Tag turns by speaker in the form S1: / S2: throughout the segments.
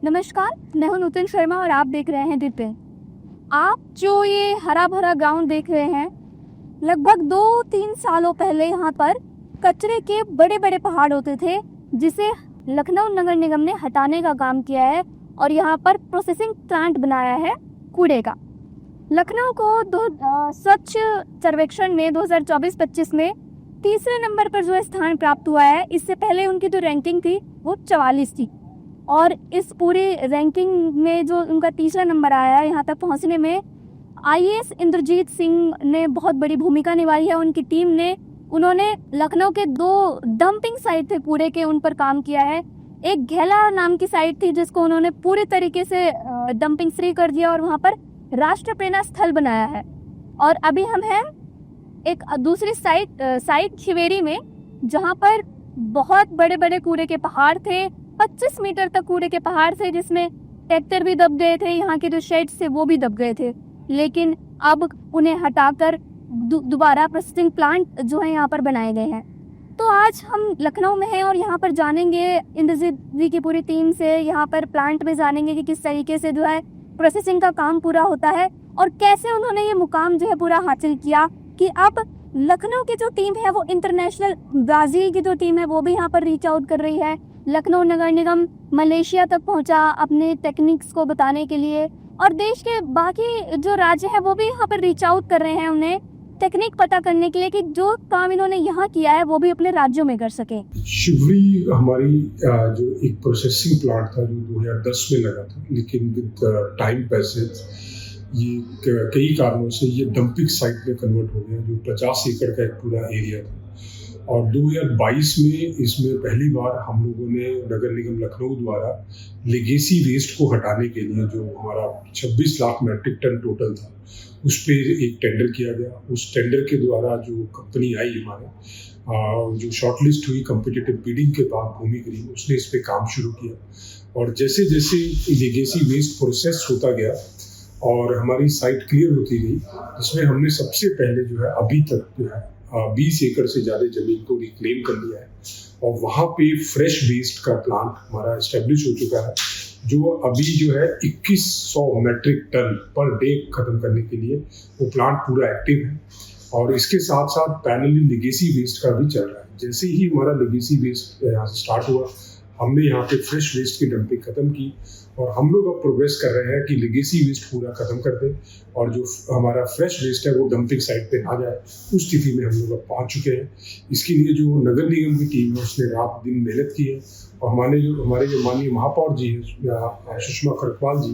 S1: नमस्कार, मैं हूं नूतन शर्मा और आप देख रहे हैं दिव्य। आप जो ये हरा भरा ग्राउंड देख रहे हैं, लगभग 2-3 सालों पहले यहाँ पर कचरे के बड़े बड़े पहाड़ होते थे, जिसे लखनऊ नगर निगम ने हटाने का काम किया है और यहाँ पर प्रोसेसिंग प्लांट बनाया है कूड़े का। लखनऊ को स्वच्छ सर्वेक्षण में 2024-25 में तीसरे नंबर पर जो है स्थान प्राप्त हुआ है। इससे पहले उनकी जो रैंकिंग थी वो 44 थी और इस पूरी रैंकिंग में जो उनका तीसरा नंबर आया है, यहाँ तक पहुँचने में आईएएस इंद्रजीत सिंह ने बहुत बड़ी भूमिका निभाई है। उनकी टीम ने उन्होंने लखनऊ के 2 डंपिंग साइट थे कूड़े के, उन पर काम किया है। एक घेला नाम की साइट थी जिसको उन्होंने पूरी तरीके से डंपिंग फ्री कर दिया और वहाँ पर राष्ट्र प्रेरणा स्थल बनाया है। और अभी हम हैं एक दूसरी साइट खिवेरी में, जहाँ पर बहुत बड़े बड़े कूड़े के पहाड़ थे, 25 मीटर तक कूड़े के पहाड़ थे, जिसमें ट्रैक्टर भी दब गए थे, यहाँ के जो शेड्स थे वो भी दब गए थे। लेकिन अब उन्हें हटाकर दोबारा प्रोसेसिंग प्लांट जो है यहाँ पर बनाए गए हैं। तो आज हम लखनऊ में हैं और यहाँ पर जानेंगे इंद्रजीत जी की पूरी टीम से, यहाँ पर प्लांट में जानेंगे कि किस तरीके से जो है प्रोसेसिंग का काम पूरा होता है और कैसे उन्होंने ये मुकाम जो है पूरा हासिल किया कि अब लखनऊ की जो टीम है वो इंटरनेशनल, ब्राज़ील की जो टीम है वो भी यहाँ पर रीच आउट कर रही है। लखनऊ नगर निगम मलेशिया तक पहुँचा अपने टेक्निक्स को बताने के लिए और देश के बाकी जो राज्य है वो भी यहाँ पर रीच आउट कर रहे हैं उन्हें टेक्निक पता करने के लिए कि जो काम इन्होंने यहाँ किया है वो भी अपने राज्यों में कर सके।
S2: शिवरी हमारी जो एक प्रोसेसिंग प्लांट था जो 2010 में लगा था, लेकिन विद टाइम पैसेज ये कई कारणों से ये डंपिंग साइट में कन्वर्ट हो गया, जो 50 एकड़ का एक पूरा एरिया था। और 2022 में इसमें पहली बार हम लोगों ने नगर निगम लखनऊ द्वारा लेगेसी वेस्ट को हटाने के लिए, जो हमारा 26 लाख मैट्रिक टन टोटल था, उस पर एक टेंडर किया गया। उस टेंडर के द्वारा जो कंपनी आई हमारे, जो शॉर्टलिस्ट हुई कॉम्पिटिटिव बिडिंग के बाद भूमि ग्रीन, उसने इस पर काम शुरू किया। और जैसे जैसे लेगेसी वेस्ट प्रोसेस होता गया और हमारी साइट क्लियर होती गई, जिसमें हमने सबसे पहले जो है अभी तक जो है 20 एकड़ से ज़्यादा ज़मीन को रिक्लेम कर लिया है और वहाँ पे फ्रेश वेस्ट का प्लांट हमारा एस्टेब्लिश हो चुका है, जो अभी जो है 2100 मैट्रिक टन पर डे ख़त्म करने के लिए वो प्लांट पूरा एक्टिव है। और इसके साथ साथ पैरेलली लेगेसी वेस्ट का भी चल रहा है। जैसे ही हमारा लेगेसी वेस्ट यहाँ से स्टार्ट हुआ, हमने यहाँ पे फ्रेश वेस्ट की डंपिंग ख़त्म की और हम लोग अब प्रोग्रेस कर रहे हैं कि लेगेसी वेस्ट पूरा ख़त्म कर दें और जो हमारा फ्रेश वेस्ट है वो डंपिंग साइट पे आ जाए, उस स्थिति में हम लोग अब पहुँच चुके हैं। इसके लिए जो नगर निगम की टीम है उसने रात दिन मेहनत की है और हमारे जो माननीय महापौर जी हैं सुषमा खरकवाल जी,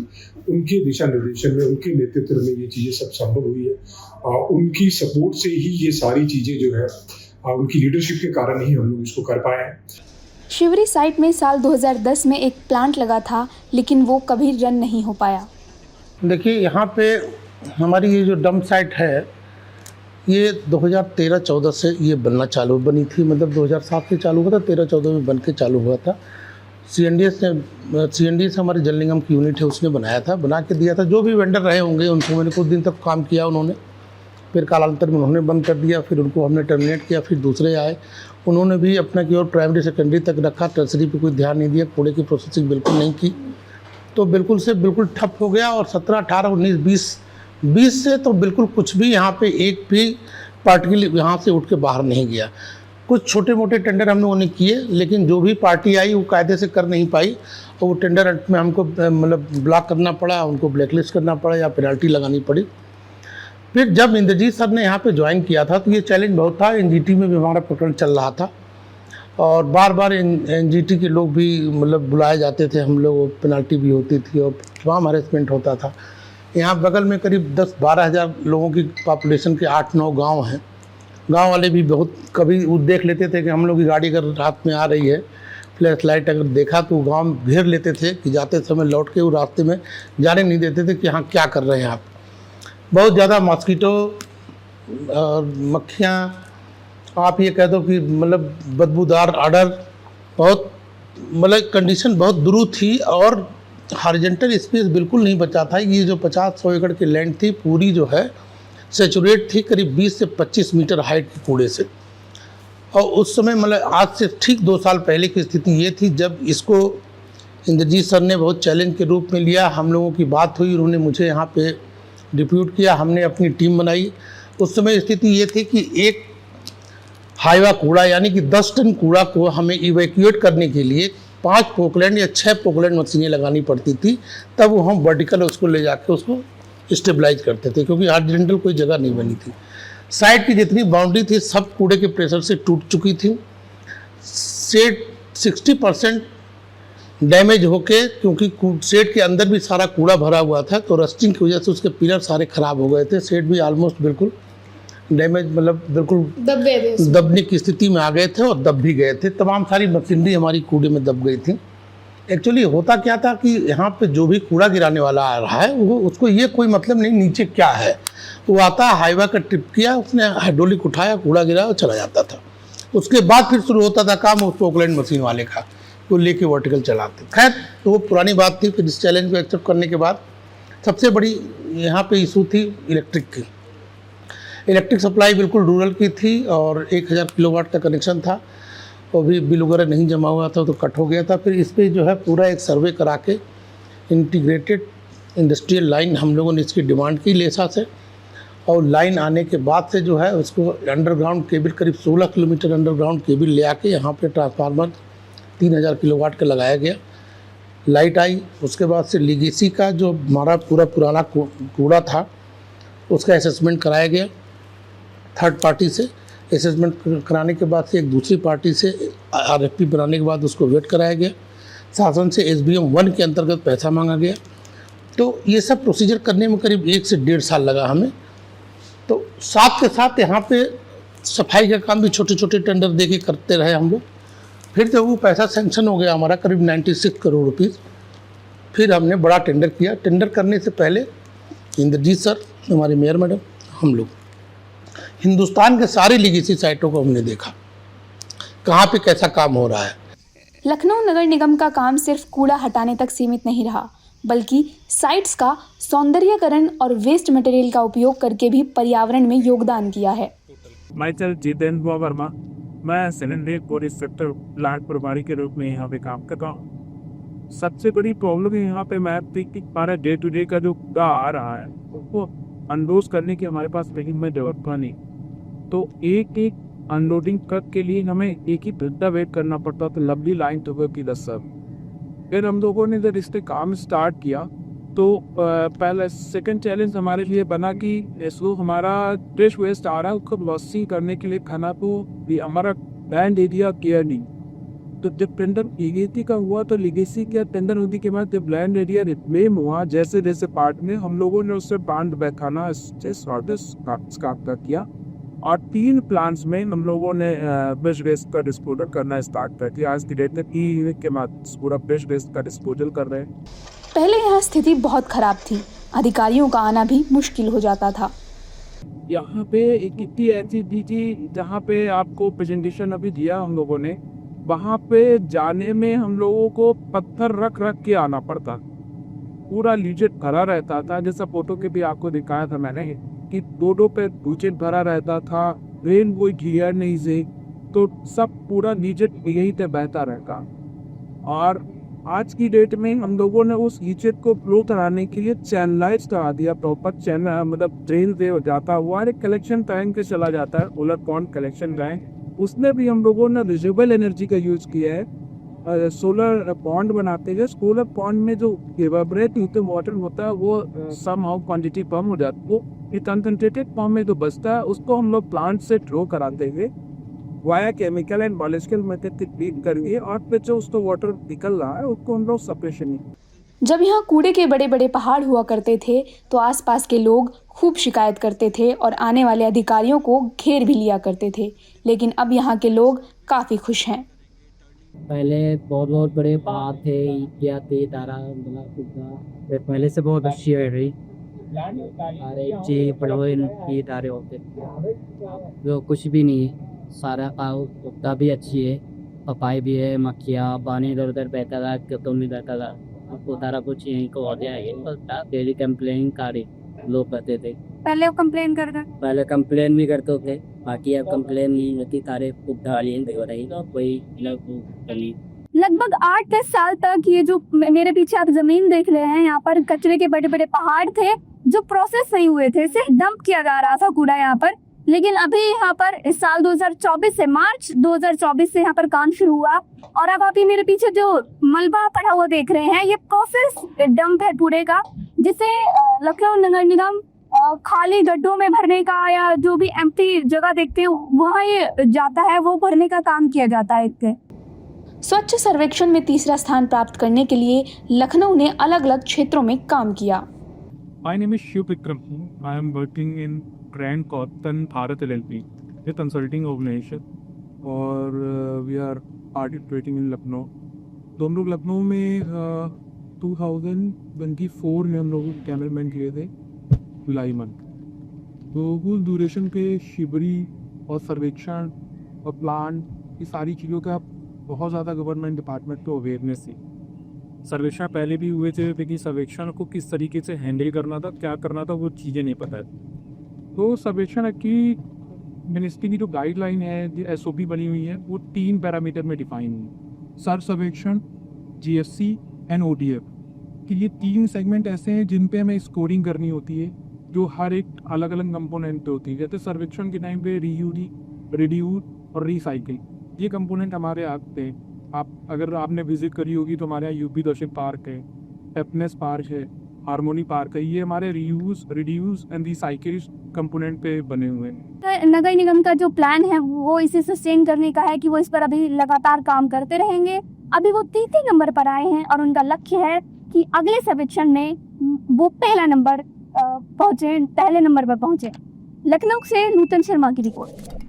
S2: उनके दिशा निर्देशन में, उनके नेतृत्व में ये चीज़ें सब संभव हुई है। उनकी सपोर्ट से ही ये सारी चीज़ें जो है, उनकी लीडरशिप के कारण ही हम लोग इसको कर पाए हैं।
S3: शिवरी साइट में साल 2010 में एक प्लांट लगा था, लेकिन वो कभी रन नहीं हो पाया।
S4: देखिए, यहाँ पे हमारी ये जो डंप साइट है, ये 2013-14 से ये बनी थी, मतलब 2007 से चालू हुआ था, 13-14 में बन के चालू हुआ था। CNDS हमारे जल निगम की यूनिट है, उसने बना के दिया था। जो भी वेंडर रहे होंगे उनको मैंने कुछ दिन तक काम किया उन्होंने, फिर कालांतर में उन्होंने बंद कर दिया, फिर उनको हमने टर्मिनेट किया, फिर दूसरे आए, उन्होंने भी अपना की और प्राइमरी सेकेंडरी तक रखा, टर्सरी पे कोई ध्यान नहीं दिया, कूड़े की प्रोसेसिंग बिल्कुल नहीं की, तो बिल्कुल ठप हो गया। और 17, 18, 19, 20 से तो बिल्कुल कुछ भी यहाँ पे एक भी पार्टिकल यहाँ से उठ के बाहर नहीं गया। कुछ छोटे मोटे टेंडर हम लोगों ने किए, लेकिन जो भी पार्टी आई वो कायदे से कर नहीं पाई और वो टेंडर में हमको मतलब ब्लॉक करना पड़ा, उनको ब्लैकलिस्ट करना पड़ा या पेनल्टी लगानी पड़ी। फिर जब इंद्रजीत सर ने यहाँ पे ज्वाइन किया था तो ये चैलेंज बहुत था। एनजीटी में भी हमारा प्रकरण चल रहा था और बार बार एनजीटी के लोग भी मतलब बुलाए जाते थे हम लोग, पेनल्टी भी होती थी और तमाम हरेसमेंट होता था। यहाँ बगल में करीब 10-12 हज़ार लोगों की पॉपुलेशन के 8-9 गांव हैं। गांव वाले भी बहुत कभी वो देख लेते थे कि हम लोग की गाड़ी अगर रात में आ रही है, फ्लैश लाइट अगर देखा तो गाँव घेर लेते थे कि जाते समय लौट के वो रास्ते में जाने नहीं देते थे कि हाँ क्या कर रहे हैं आप। बहुत ज़्यादा मॉस्किटो और मक्खियाँ, आप ये कह दो कि मतलब बदबूदार आर्डर, बहुत मतलब कंडीशन बहुत दुरूह थी और हॉरिजॉन्टल स्पेस बिल्कुल नहीं बचा था। ये जो 50-100 एकड़ की लैंड थी पूरी जो है सेचुरेट थी करीब 20 से 25 मीटर हाइट के कूड़े से। और उस समय मतलब आज से ठीक 2 साल पहले की स्थिति ये थी जब इसको इंद्रजीत सर ने बहुत चैलेंज के रूप में लिया, हम लोगों की बात हुई, उन्होंने मुझे यहाँ पे डिप्यूट किया, हमने अपनी टीम बनाई। उस समय स्थिति ये थी कि एक हाईवा कूड़ा यानी कि 10 टन कूड़ा को हमें इवैक्यूएट करने के लिए 5 पोकलैंड या 6 पोकलैंड मशीनें लगानी पड़ती थी, तब वो हम वर्टिकल उसको ले जाके उसको स्टेबलाइज करते थे, क्योंकि हॉरिजॉन्टल कोई जगह नहीं बनी थी। साइड की जितनी बाउंड्री थी सब कूड़े के प्रेशर से टूट चुकी थी। शेड 60% डैमेज होके, क्योंकि शेड के अंदर भी सारा कूड़ा भरा हुआ था, तो रस्टिंग की वजह से उसके पिलर सारे खराब हो गए थे। शेड भी ऑलमोस्ट बिल्कुल डैमेज, मतलब बिल्कुल दबने की स्थिति में आ गए थे और दब भी गए थे। तमाम सारी मशीनरी हमारी कूड़े में दब गई थी। एक्चुअली होता क्या था कि यहाँ पे जो भी कूड़ा गिराने वाला आ रहा है वो उसको ये कोई मतलब नहीं नीचे क्या है, वो आता है हाईवा का ट्रिप किया, उसने हाइड्रोलिक उठाया, कूड़ा गिराया और चला जाता था। उसके बाद फिर शुरू होता था काम उस पोकलैंड मशीन वाले का, वो लेके वर्टिकल चलाते। खैर तो वो पुरानी बात थी। फिर इस चैलेंज को एक्सेप्ट करने के बाद सबसे बड़ी यहाँ पे इशू थी इलेक्ट्रिक की। इलेक्ट्रिक सप्लाई बिल्कुल रूरल की थी और 1000 किलोवाट का कनेक्शन था, और भी बिल वगैरह नहीं जमा हुआ था तो कट हो गया था। फिर इस पर जो है पूरा एक सर्वे करा के इंटीग्रेटेड इंडस्ट्रियल लाइन हम लोगों ने इसकी डिमांड की लेसा से, और लाइन आने के बाद से जो है उसको अंडरग्राउंड केबल करीब 16 किलोमीटर अंडरग्राउंड केबल ले आके यहाँ पे ट्रांसफार्मर 3000 किलोवाट का लगाया गया। लाइट आई। उसके बाद से लीगेसी का जो हमारा पूरा पुराना कूड़ा था उसका असेसमेंट कराया गया थर्ड पार्टी से। असेसमेंट कराने के बाद से एक दूसरी पार्टी से RFP बनाने के बाद उसको वेट कराया गया। शासन से SBM 1 के अंतर्गत पैसा मांगा गया। तो ये सब प्रोसीजर करने में करीब 1 से 1.5 साल लगा हमें। तो साथ के साथ यहाँ पे सफाई का काम भी छोटे छोटे टेंडर दे के करते रहे हम लोग। फिर जब वो पैसा सैंक्शन हो गया हमारा करीब 96 करोड़ रुपीज़, फिर हमने बड़ा टेंडर किया। टेंडर करने से पहले इंद्रजीत सर, हमारे मेयर मैडम, हम लोग हिंदुस्तान के सारे लीगेसी साइटों को हमने देखा, कहाँ पे कैसा काम हो रहा है।
S3: लखनऊ नगर निगम का काम सिर्फ कूड़ा हटाने तक सीमित नहीं रहा, बल्कि साइट्स का सौंदर्यीकरण और वेस्ट मटेरियल का उपयोग करके भी पर्यावरण में योगदान किया है।
S5: माइचल जितेंद्र वर्मा, मैं सेकेंडरी कोर इंस्पेक्टर प्लांट प्रभारी के रूप में यहाँ पे काम कर रहा हूँ। सबसे बड़ी प्रॉब्लम है यहाँ पे मैप थी कि हमारा डे टू डे का जो कूड़ा आ रहा है उसको अनलोड करने की हमारे पास कहीं में व्यवस्था नहीं। तो एक एक अनलोडिंग ट्रक के लिए हमें एक ही घंटा वेट करना पड़ता था, लंबी लाइन तो की 10 सब। फिर हम लोगों ने जब इस पर काम स्टार्ट किया तो पहला सेकंड चैलेंज हमारे लिए बना कि इसको हमारा फ्रेश वेस्ट आ रहा है उसको प्रोसेसिंग करने के लिए खाना तो भी हमारा लैंड एरिया क्लियर नहीं। तो जब टेंडर लीगेसी का हुआ तो लीगेसी का टेंडर होने के बाद जब लैंड एरिया रिक्लेम हुआ जैसे जैसे पार्ट में हम लोगों ने उससे प्लांट बैठाना किया और 3 प्लांट्स में हम लोगों ने फ्रेश वेस्ट का डिस्पोजल करना स्टार्ट कर दिया। आज की डेट में के बाद पूरा फ्रेश वेस्ट का डिस्पोजल कर रहे हैं।
S3: पहले यहाँ स्थिति बहुत खराब थी, अधिकारियों का आना भी मुश्किल हो जाता था।
S5: यहाँ पे एक कितनी ऐसी थी जहाँ पे आपको प्रेजेंटेशन अभी दिया हम लोगों ने, वहाँ पे जाने में हम लोगों को पत्थर रख रख के आना पड़ता, पूरा लीजेट भरा रहता था। जैसा फोटो के भी आपको दिखाया था मैंने कि दो पे लीजेट भरा रहता था, रेन कोई क्लियर नहीं से, तो सब पूरा लीजेट यही पे बहता रहता। और आज की डेट में हम लोगों ने उस लीजेट को फ्लो कराने के लिए चैनलाइज करा दिया, प्रॉपर चैनल मतलब ट्रेन से जाता हुआ एक कलेक्शन टैंक पे चला जाता है, सोलर पॉन्ड कलेक्शन टैंक। उसमें भी हम लोगों ने रिन्यूएबल एनर्जी का यूज किया है। सोलर पॉन्ड बनाते हैं, सोलर पॉन्ड में जो इवेपोरेट होते वाटर होता है वो सम हाउ क्वांटिटी कम हो जाती है, वो कंसंट्रेटेड फॉर्म में जो बचता है उसको हम लोग प्लांट से ड्रॉ कराते हुए via chemical and biological method से ट्रीट करके और फिर जो उसको वाटर निकल रहा है उसको हम लोग सेपरेशन।
S3: जब यहाँ कूड़े के बड़े बड़े पहाड़ हुआ करते थे तो आसपास के लोग खूब शिकायत करते थे और आने वाले अधिकारियों को घेर भी लिया करते थे, लेकिन अब यहाँ के लोग काफ़ी खुश हैं।
S6: पहले बहुत बहुत बड़े पहाड़ थे, ईटिया थे, तारा फिर पहले से बहुत अच्छी है रही। अरे जी बड़े तारे होते जो कुछ भी नहीं है, सारा कुत्ता भी अच्छी है, सफाई भी है, मक्खियाँ पानी इधर उधर बहता था, क्यों नहीं बहता था, आपको सारा कुछ यहीं को हो जाएगा। डेली कंप्लेन कारी लोग करते थे,
S1: पहले वो कंप्लेन करते,
S6: पहले कंप्लेन भी करते थे, बाकी अब कंप्लेन नहीं होती, सारे कुत्ता वाली हो रही कोई
S1: लगभग 8-10 साल तक ये जो मेरे पीछे आप जमीन देख रहे हैं, यहाँ पर कचरे के बड़े बड़े पहाड़ थे जो प्रोसेस नहीं हुए थे, सिर्फ डंप किया जा रहा था कूड़ा यहाँ पर। लेकिन अभी यहाँ पर इस साल 2024 से, मार्च 2024 से यहाँ पर काम शुरू हुआ, और अब आप ये मेरे पीछे जो मलबा पड़ा हुआ देख रहे हैं, ये प्रोसेस डंप है कूड़े का, जिसे लखनऊ नगर निगम खाली गड्ढों में भरने का या जो भी एम्प्टी जगह देखते हैं वहाँ ये जाता है, वो भरने का काम किया जाता है इसके।
S3: स्वच्छ सर्वेक्षण में तीसरा स्थान प्राप्त करने के लिए लखनऊ ने अलग अलग क्षेत्रों में काम किया।
S5: My name is Shiv Vikram Singh. I am working in Grand Cotton Bharat LLP, a consulting organization, और we are participating in Lucknow. तो हम लोग लखनऊ में 2024 में हम लोग कैमरामैन किए थे जुलाई मंथ। तो उस ड्यूरेशन पे शिबरी और सर्वेक्षण और प्लान, ये सारी चीज़ों का बहुत ज़्यादा गवर्नमेंट डिपार्टमेंट को अवेयरनेस थी। सर्वेक्षण पहले भी हुए थे, लेकिन सर्वेक्षण को किस तरीके से हैंडल करना था, क्या करना था, वो चीज़ें नहीं पता थी। तो सर्वेक्षण की मिनिस्ट्री की जो गाइडलाइन है, जो SOP बनी हुई है, वो 3 पैरामीटर में डिफाइन है। सर सर्वेक्षण, GSC एंड ODF कि ये 3 सेगमेंट ऐसे हैं जिन पे हमें स्कोरिंग करनी होती है, जो हर एक अलग अलग कंपोनेंट पे होती है। जैसे सर्वेक्षण के टाइम पे रीयूज, रिड्यूस और रिसाइकिल, ये कंपोनेंट हमारे आते हैं। अगर आपने विजिट करी होगी तो हमारे यहाँ यूपी दर्शक पार्क है, हैप्पीनेस पार्क है, हारमोनी पार्क है, ये हमारे reuse, reduce and recycle component पे बने हुए हैं।
S1: नगर निगम का जो प्लान है वो इसे सस्टेन करने का है कि वो इस पर अभी लगातार काम करते रहेंगे। अभी वो 3 नंबर पर आए हैं और उनका लक्ष्य है कि अगले सर्वेक्षण में वो पहले नंबर पर पहुंचे। लखनऊ से नूतन शर्मा की रिपोर्ट।